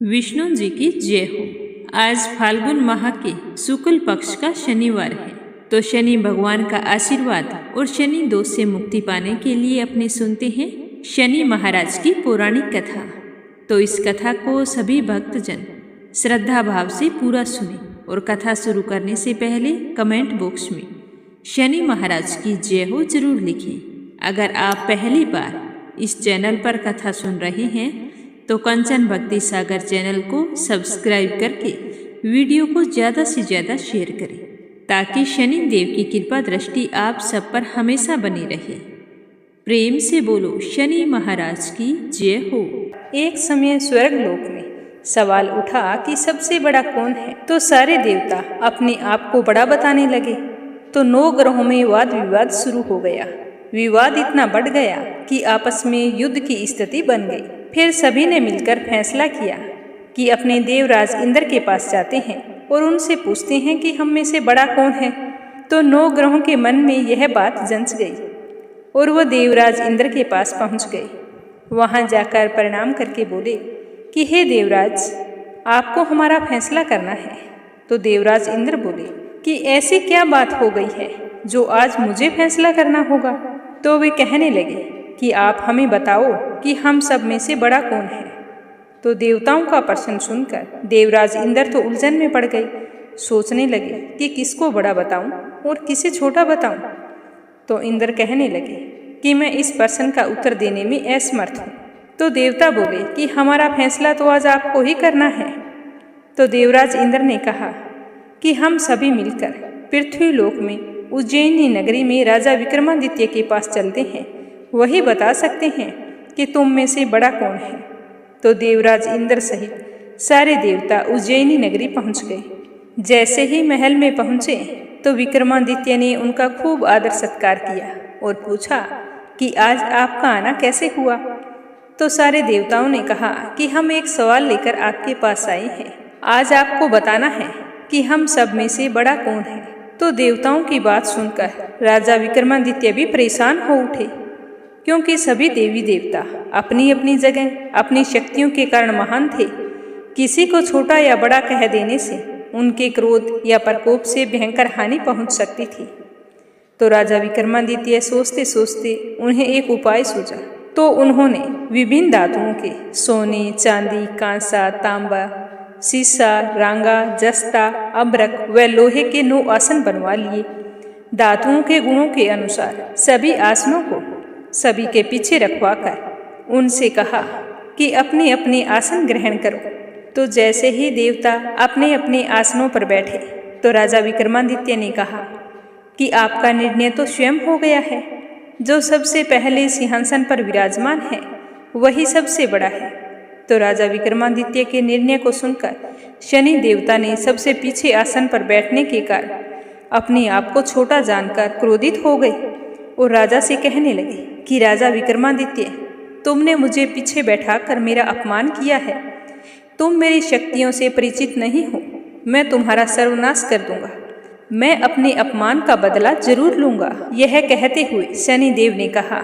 विष्णु जी की जय हो। आज फाल्गुन माह के शुक्ल पक्ष का शनिवार है, तो शनि भगवान का आशीर्वाद और शनि दोष से मुक्ति पाने के लिए अपने सुनते हैं शनि महाराज की पौराणिक कथा। तो इस कथा को सभी भक्तजन श्रद्धा भाव से पूरा सुने और कथा शुरू करने से पहले कमेंट बॉक्स में शनि महाराज की जय हो जरूर लिखें। अगर आप पहली बार इस चैनल पर कथा सुन रहे हैं तो कंचन भक्ति सागर चैनल को सब्सक्राइब करके वीडियो को ज़्यादा से ज़्यादा शेयर करें, ताकि शनि देव की कृपा दृष्टि आप सब पर हमेशा बनी रहे। प्रेम से बोलो शनि महाराज की जय हो। एक समय स्वर्ग लोक में सवाल उठा कि सबसे बड़ा कौन है, तो सारे देवता अपने आप को बड़ा बताने लगे। तो 9 ग्रहों में वाद विवाद शुरू हो गया। विवाद इतना बढ़ गया कि आपस में युद्ध की स्थिति बन गई। फिर सभी ने मिलकर फैसला किया कि अपने देवराज इंद्र के पास जाते हैं और उनसे पूछते हैं कि हम में से बड़ा कौन है। तो 9 ग्रहों के मन में यह बात जंच गई और वह देवराज इंद्र के पास पहुंच गए। वहां जाकर प्रणाम करके बोले कि हे देवराज, आपको हमारा फैसला करना है। तो देवराज इंद्र बोले कि ऐसी क्या बात हो गई है जो आज मुझे फैसला करना होगा। तो वे कहने लगे कि आप हमें बताओ कि हम सब में से बड़ा कौन है। तो देवताओं का प्रश्न सुनकर देवराज इंद्र तो उलझन में पड़ गए। सोचने लगे कि किसको बड़ा बताऊं और किसे छोटा बताऊं। तो इंद्र कहने लगे कि मैं इस प्रश्न का उत्तर देने में असमर्थ हूँ। तो देवता बोले कि हमारा फैसला तो आज आपको ही करना है। तो देवराज इंद्र ने कहा कि हम सभी मिलकर पृथ्वी लोक में उज्जैनी नगरी में राजा विक्रमादित्य के पास चलते हैं, वही बता सकते हैं कि तुम में से बड़ा कौन है। तो देवराज इंद्र सहित सारे देवता उज्जैनी नगरी पहुंच गए। जैसे ही महल में पहुंचे तो विक्रमादित्य ने उनका खूब आदर सत्कार किया और पूछा कि आज आपका आना कैसे हुआ। तो सारे देवताओं ने कहा कि हम एक सवाल लेकर आपके पास आए हैं। आज आपको बताना है कि हम सब में से बड़ा कौन है। तो देवताओं की बात सुनकर राजा विक्रमादित्य भी परेशान हो उठे, क्योंकि सभी देवी देवता अपनी अपनी जगह अपनी शक्तियों के कारण महान थे। किसी को छोटा या बड़ा कह देने से उनके क्रोध या प्रकोप से भयंकर हानि पहुंच सकती थी। तो राजा विक्रमादित्य सोचते सोचते उन्हें एक उपाय सूझा। तो उन्होंने विभिन्न धातुओं के सोने, चांदी, कांसा, तांबा, सीसा, रांगा, जस्ता, अब्रक व लोहे के 9 आसन बनवा लिए। धातुओं के गुणों के अनुसार सभी आसनों को सभी के पीछे रखवाकर उनसे कहा कि अपने अपने आसन ग्रहण करो। तो जैसे ही देवता अपने अपने आसनों पर बैठे तो राजा विक्रमादित्य ने कहा कि आपका निर्णय तो स्वयं हो गया है। जो सबसे पहले सिंहासन पर विराजमान है वही सबसे बड़ा है। तो राजा विक्रमादित्य के निर्णय को सुनकर शनि देवता ने सबसे पीछे आसन पर बैठने के कारण अपने आप को छोटा जानकर क्रोधित हो गए और राजा से कहने लगे कि राजा विक्रमादित्य, तुमने मुझे पीछे बैठाकर मेरा अपमान किया है। तुम मेरी शक्तियों से परिचित नहीं हो। मैं तुम्हारा सर्वनाश कर दूंगा। मैं अपने अपमान का बदला जरूर लूंगा। यह कहते हुए शनि देव ने कहा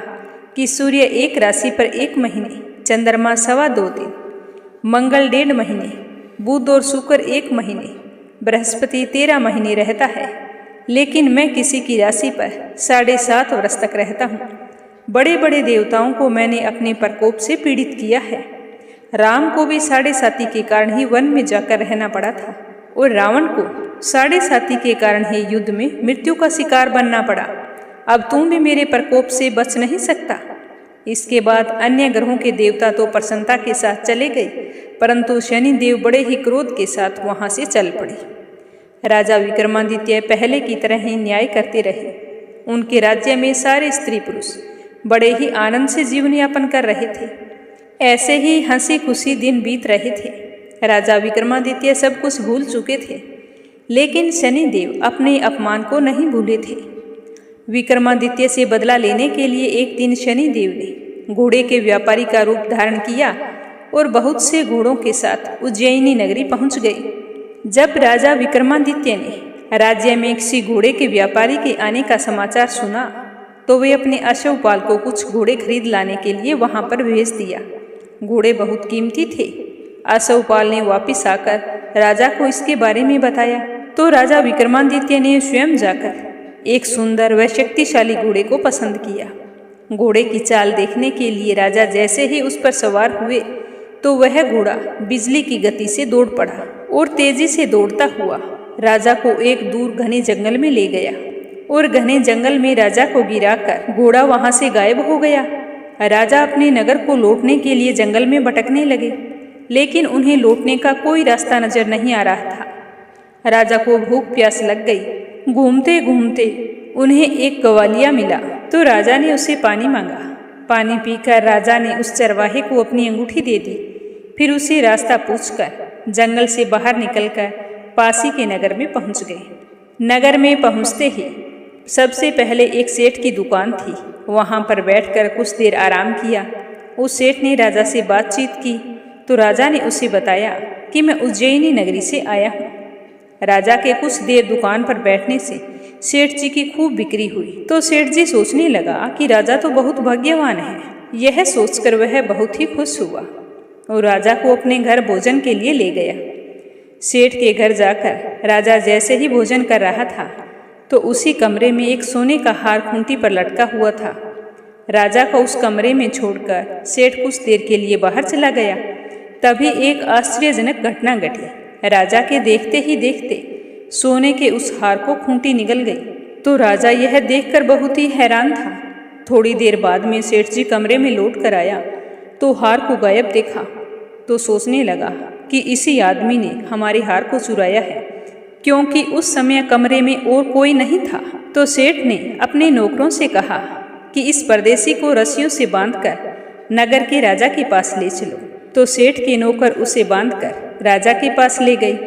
कि सूर्य एक राशि पर 1 महीने, चंद्रमा 2.25 दिन, मंगल 1.5 महीने, बुध और शुक्र 1 महीने, बृहस्पति 13 महीने रहता है, लेकिन मैं किसी की राशि पर 7.5 वर्ष तक रहता हूँ। बड़े बड़े देवताओं को मैंने अपने प्रकोप से पीड़ित किया है। राम को भी 7.5 के कारण ही वन में जाकर रहना पड़ा था और रावण को 7.5 के कारण ही युद्ध में मृत्यु का शिकार बनना पड़ा। अब तुम भी मेरे प्रकोप से बच नहीं सकता। इसके बाद अन्य ग्रहों के देवता तो प्रसन्नता के साथ चले गए, परंतु शनि देव बड़े ही क्रोध के साथ वहां से चल पड़े। राजा विक्रमादित्य पहले की तरह ही न्याय करते रहे। उनके राज्य में सारे स्त्री पुरुष बड़े ही आनंद से जीवन यापन कर रहे थे। ऐसे ही हंसी खुशी दिन बीत रहे थे। राजा विक्रमादित्य सब कुछ भूल चुके थे, लेकिन शनि देव अपने अपमान को नहीं भूले थे। विक्रमादित्य से बदला लेने के लिए एक दिन शनि देव ने घोड़े के व्यापारी का रूप धारण किया और बहुत से घोड़ों के साथ उज्जैनी नगरी पहुंच गए। जब राजा विक्रमादित्य ने राज्य में किसी घोड़े के व्यापारी के आने का समाचार सुना तो वे अपने अश्वपाल को कुछ घोड़े खरीद लाने के लिए वहां पर भेज दिया। घोड़े बहुत कीमती थे आसवपाल ने वापिस आकर राजा को इसके बारे में बताया तो राजा विक्रमादित्य ने स्वयं जाकर एक सुंदर व शक्तिशाली घोड़े को पसंद किया। घोड़े की चाल देखने के लिए राजा जैसे ही उस पर सवार हुए तो वह घोड़ा बिजली की गति से दौड़ पड़ा और तेजी से दौड़ता हुआ राजा को एक दूर घने जंगल में ले गया और घने जंगल में राजा को गिराकर घोड़ा वहां से गायब हो गया। राजा अपने नगर को लौटने के लिए जंगल में भटकने लगे, लेकिन उन्हें लौटने का कोई रास्ता नजर नहीं आ रहा था। राजा को भूख प्यास लग गई। घूमते घूमते उन्हें एक ग्वालिया मिला तो राजा ने उसे पानी मांगा। पानी पीकर राजा ने उस चरवाहे को अपनी अंगूठी दे दी। फिर उसे रास्ता पूछकर जंगल से बाहर निकलकर पासी के नगर में पहुंच गए। नगर में पहुंचते ही सबसे पहले एक सेठ की दुकान थी। वहां पर बैठकर कुछ देर आराम किया। उस सेठ ने राजा से बातचीत की तो राजा ने उसे बताया कि मैं उज्जैनी नगरी से आया हूँ। राजा के कुछ देर दुकान पर बैठने से सेठ जी की खूब बिक्री हुई तो सेठ जी सोचने लगा कि राजा तो बहुत भाग्यवान है। यह सोचकर वह बहुत ही खुश हुआ और राजा को अपने घर भोजन के लिए ले गया। सेठ के घर जाकर राजा जैसे ही भोजन कर रहा था तो उसी कमरे में एक सोने का हार खूंटी पर लटका हुआ था। राजा को उस कमरे में छोड़कर सेठ कुछ देर के लिए बाहर चला गया। तभी एक आश्चर्यजनक घटना घटी। राजा के देखते ही देखते सोने के उस हार को खूंटी निगल गई तो राजा यह देखकर बहुत ही हैरान था। थोड़ी देर बाद में सेठ जी कमरे में लौट कर आया तो हार को गायब देखा तो सोचने लगा कि इसी आदमी ने हमारे हार को चुराया है, क्योंकि उस समय कमरे में और कोई नहीं था। तो सेठ ने अपने नौकरों से कहा कि इस परदेसी को रस्सियों से बांधकर नगर के राजा के पास ले चलो। तो सेठ के नौकर उसे बांधकर राजा के पास ले गए।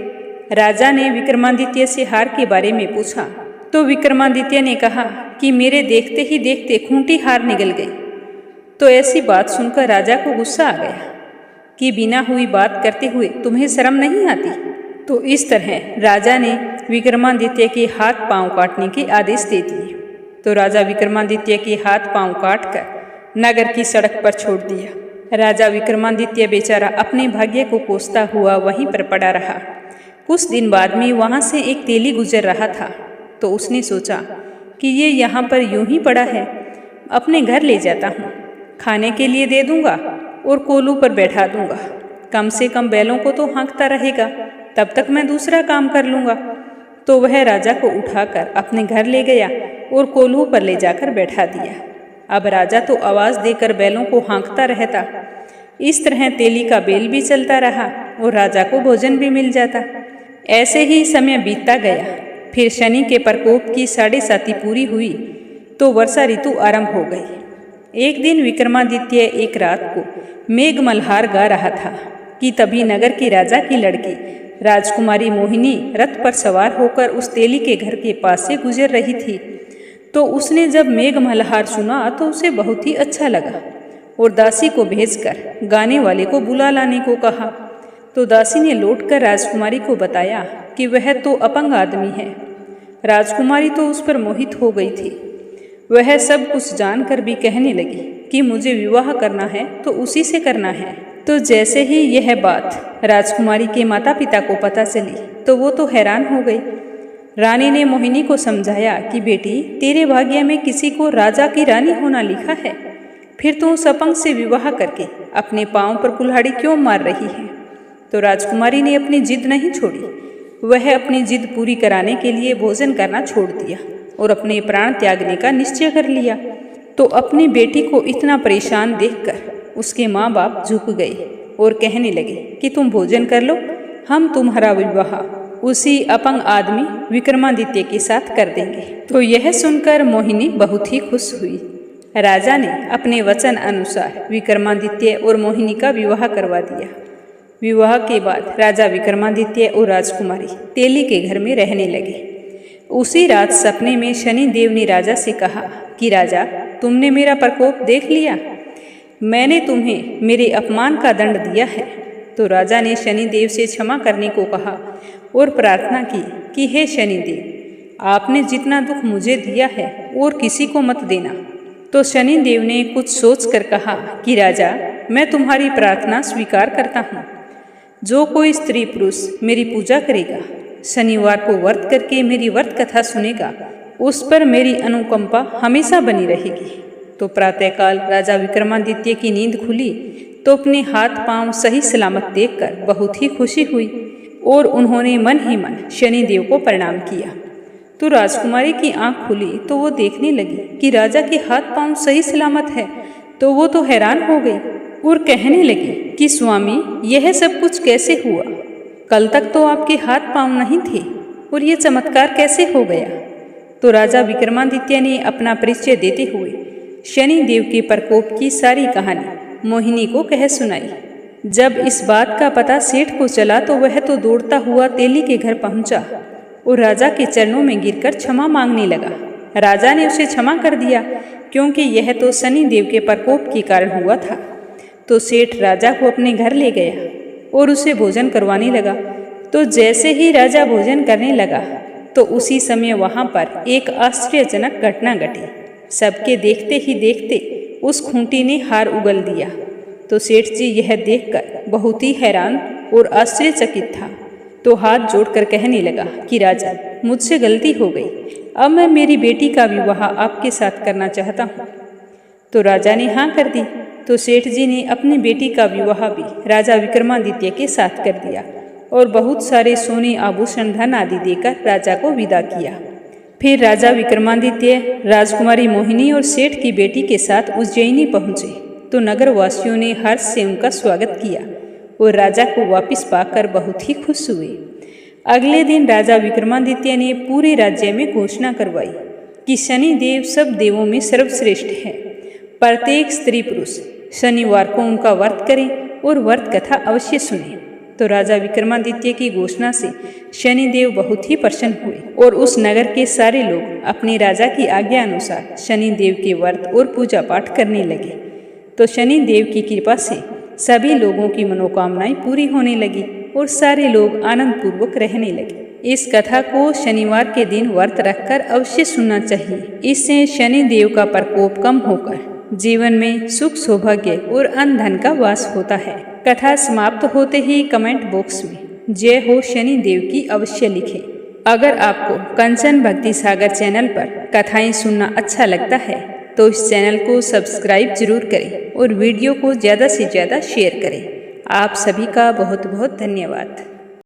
राजा ने विक्रमादित्य से हार के बारे में पूछा तो विक्रमादित्य ने कहा कि मेरे देखते ही देखते खूंटी हार निगल गई। तो ऐसी बात सुनकर राजा को गुस्सा आ गया कि बिना हुई बात करते हुए तुम्हें शर्म नहीं आती। तो इस तरह राजा ने विक्रमादित्य के हाथ पांव काटने के आदेश दे दिए। तो राजा विक्रमादित्य के हाथ पांव काटकर नगर की सड़क पर छोड़ दिया। राजा विक्रमादित्य बेचारा अपने भाग्य को कोसता हुआ वहीं पर पड़ा रहा। कुछ दिन बाद में वहां से एक तेली गुजर रहा था तो उसने सोचा कि ये यहाँ पर यूं ही पड़ा है, अपने घर ले जाता हूँ, खाने के लिए दे दूंगा और कोलू पर बैठा दूंगा। कम से कम बैलों को तो हाँकता रहेगा, तब तक मैं दूसरा काम कर लूँगा। तो वह राजा को उठाकर अपने घर ले गया और कोल्हू पर ले जाकर बैठा दिया। अब राजा तो आवाज़ देकर बैलों को हाँकता रहता। इस तरह तेली का बेल भी चलता रहा और राजा को भोजन भी मिल जाता। ऐसे ही समय बीतता गया। फिर शनि के प्रकोप की 7.5 पूरी हुई तो वर्षा ऋतु आरंभ हो गई। एक दिन विक्रमादित्य एक रात को मेघ मल्हार गा रहा था कि तभी नगर के राजा की लड़की राजकुमारी मोहिनी रथ पर सवार होकर उस तेली के घर के पास से गुजर रही थी। तो उसने जब मेघ मल्हार सुना तो उसे बहुत ही अच्छा लगा और दासी को भेजकर गाने वाले को बुला लाने को कहा। तो दासी ने लौटकर राजकुमारी को बताया कि वह तो अपंग आदमी है। राजकुमारी तो उस पर मोहित हो गई थी। वह सब कुछ जानकर भी कहने लगी कि मुझे विवाह करना है तो उसी से करना है। तो जैसे ही यह बात राजकुमारी के माता पिता को पता चली तो वो तो हैरान हो गई। रानी ने मोहिनी को समझाया कि बेटी, तेरे भाग्य में किसी को राजा की रानी होना लिखा है, फिर तू उस अपंग से विवाह करके अपने पाँव पर कुल्हाड़ी क्यों मार रही है। तो राजकुमारी ने अपनी जिद नहीं छोड़ी। वह अपनी जिद पूरी कराने के लिए भोजन करना छोड़ दिया और अपने प्राण त्यागने का निश्चय कर लिया। तो अपनी बेटी को इतना परेशान देखकर उसके माँ बाप झुक गए और कहने लगे कि तुम भोजन कर लो, हम तुम्हारा विवाह उसी अपंग आदमी विक्रमादित्य के साथ कर देंगे। तो यह सुनकर मोहिनी बहुत ही खुश हुई। राजा ने अपने वचन अनुसार विक्रमादित्य और मोहिनी का विवाह करवा दिया। विवाह के बाद राजा विक्रमादित्य और राजकुमारी तेली के घर में रहने लगे। उसी रात सपने में शनि देव ने राजा से कहा कि राजा, तुमने मेरा प्रकोप देख लिया, मैंने तुम्हें मेरे अपमान का दंड दिया है। तो राजा ने शनि देव से क्षमा करने को कहा और प्रार्थना की कि हे शनि देव, आपने जितना दुख मुझे दिया है और किसी को मत देना। तो शनि देव ने कुछ सोच कर कहा कि राजा, मैं तुम्हारी प्रार्थना स्वीकार करता हूँ। जो कोई स्त्री पुरुष मेरी पूजा करेगा, शनिवार को व्रत करके मेरी व्रत कथा सुनेगा, उस पर मेरी अनुकंपा हमेशा बनी रहेगी। तो प्रातःकाल राजा विक्रमादित्य की नींद खुली तो अपने हाथ पांव सही सलामत देखकर बहुत ही खुशी हुई और उन्होंने मन ही मन शनिदेव को प्रणाम किया। तो राजकुमारी की आंख खुली तो वो देखने लगी कि राजा के हाथ पांव सही सलामत है। तो वो तो हैरान हो गई और कहने लगी कि स्वामी, यह सब कुछ कैसे हुआ? कल तक तो आपके हाथ पांव नहीं थे और ये चमत्कार कैसे हो गया? तो राजा विक्रमादित्य ने अपना परिचय देते हुए शनि देव के प्रकोप की सारी कहानी मोहिनी को कह सुनाई। जब इस बात का पता सेठ को चला तो वह तो दौड़ता हुआ तेली के घर पहुंचा और राजा के चरणों में गिरकर क्षमा मांगने लगा। राजा ने उसे क्षमा कर दिया क्योंकि यह तो शनि देव के प्रकोप के कारण हुआ था। तो सेठ राजा को अपने घर ले गया और उसे भोजन करवाने लगा। तो जैसे ही राजा भोजन करने लगा तो उसी समय वहाँ पर एक आश्चर्यजनक घटना घटी। सबके देखते ही देखते उस खूंटी ने हार उगल दिया। तो सेठ जी यह देखकर बहुत ही हैरान और आश्चर्यचकित था। तो हाथ जोड़कर कहने लगा कि राजा, मुझसे गलती हो गई, अब मैं मेरी बेटी का विवाह आपके साथ करना चाहता हूँ। तो राजा ने हाँ कर दी। तो सेठ जी ने अपनी बेटी का विवाह भी राजा विक्रमादित्य के साथ कर दिया और बहुत सारे सोने आभूषण धन आदि देकर राजा को विदा किया। फिर राजा विक्रमादित्य राजकुमारी मोहिनी और सेठ की बेटी के साथ उज्जैनी पहुँचे। तो नगरवासियों ने हर्ष से उनका स्वागत किया और राजा को वापस पाकर बहुत ही खुश हुए। अगले दिन राजा विक्रमादित्य ने पूरे राज्य में घोषणा करवाई कि शनि देव सब देवों में सर्वश्रेष्ठ है। प्रत्येक स्त्री पुरुष शनिवार को उनका व्रत करें और व्रत कथा अवश्य सुनें। तो राजा विक्रमादित्य की घोषणा से शनिदेव बहुत ही प्रसन्न हुए और उस नगर के सारे लोग अपने राजा की आज्ञा अनुसार शनिदेव के व्रत और पूजा पाठ करने लगे। तो शनिदेव की कृपा से सभी लोगों की मनोकामनाएं पूरी होने लगी और सारे लोग आनंद पूर्वक रहने लगे। इस कथा को शनिवार के दिन व्रत रखकर अवश्य सुनना चाहिए। इससे शनिदेव का प्रकोप कम होकर जीवन में सुख सौभाग्य और अन्न धन का वास होता है। कथा समाप्त होते ही कमेंट बॉक्स में जय हो शनि देव की अवश्य लिखें। अगर आपको कंचन भक्ति सागर चैनल पर कथाएं सुनना अच्छा लगता है तो इस चैनल को सब्सक्राइब जरूर करें और वीडियो को ज़्यादा से ज़्यादा शेयर करें। आप सभी का बहुत बहुत धन्यवाद।